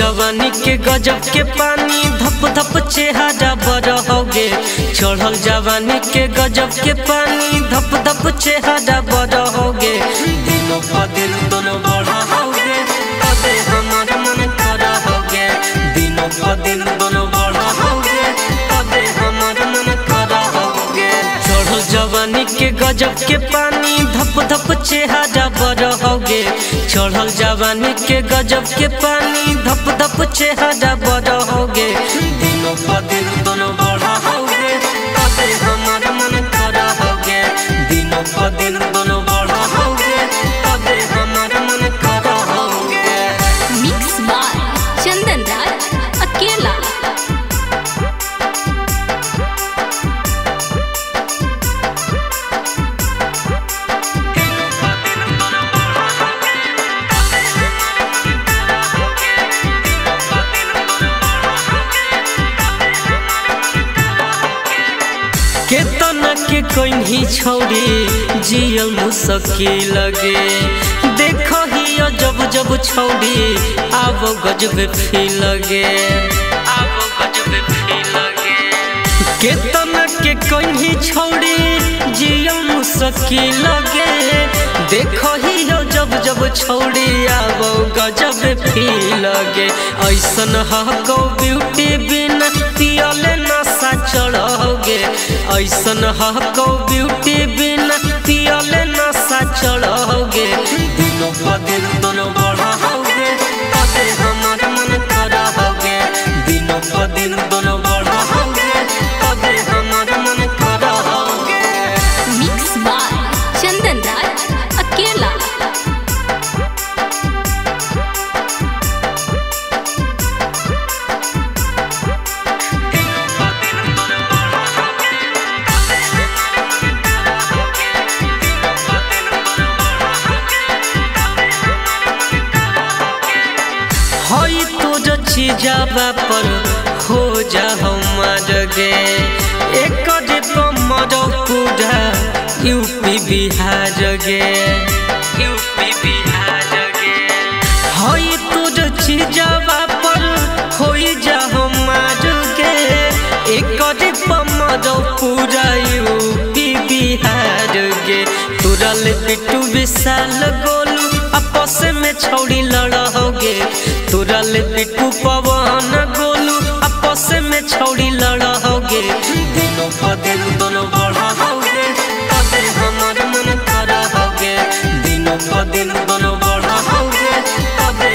जवानी के गजब के पानी धप धप चेहरा बरहोगे। चढ़ल जवानी के गजब के पानी धप धप चेहरा बरहोगे। दिनों पर दिन दोनों बढ़ाओगे तबे हमार मन करहोगे। दिनों पर दिन दोनों बढ़ाओगे तबे हमार मन करहोगे। चढ़ल जवानी के गजब के पानी धप धप चेहरा बरहोगे। चढ़ल जवानी के गजब के पानी धप धप चेहरा बरहोगे। दिनों पर दिन दोनों बढ़ाओगे तबे हमार मन करहोगे। दिनों पर दिन दोनों बढ़ाओगे तबे हमार मन करहोगे। मिक्स बाय चंदन राज अकेला। केतना के कोई छौड़ी जियल मुश्किल लगे। देखो ही जब जब छौड़ी आब गजब फील लगे। आब गजब फील लगे। केतना के कोई छौड़ी जियल मुश्किल लगे। देखो ही जब जब छौड़ी आब गजब फील लगे। ऐसन हको ब्यूटी बिना पियले नशा चढ़ोगे। ऐसन हको ब्यूटी बिना पियले नशा चढ़ोगे। दिनों पर दिन दोनों बढ़ाओगे तबे हमार मन करहोगे। दिनों पर दिन दोनों बढ़ाओगे तबे हमार मन करहोगे। मिक्स बाय चंदन राज अकेला। जावा पर हो जा हमार गे। एक मरो पूरा यूपी बिहार गे। यूपी बिहार गे। हई तुझ चीजवा पर हो जा हमार गे। एक मरो पूरा यूपी बिहार गे। तुरल बिट्टू विशाल गोलू आपस में छौड़ी लड़ोगे। तुरल बिट्टू पवन गोलू आपस में छौड़ी लड़ोगे। दिनों पर दिन दोनों बढ़ाओगे तबे हमार मन करहोगे। दिनों पर दिन दोनों बढ़ाओगे तबे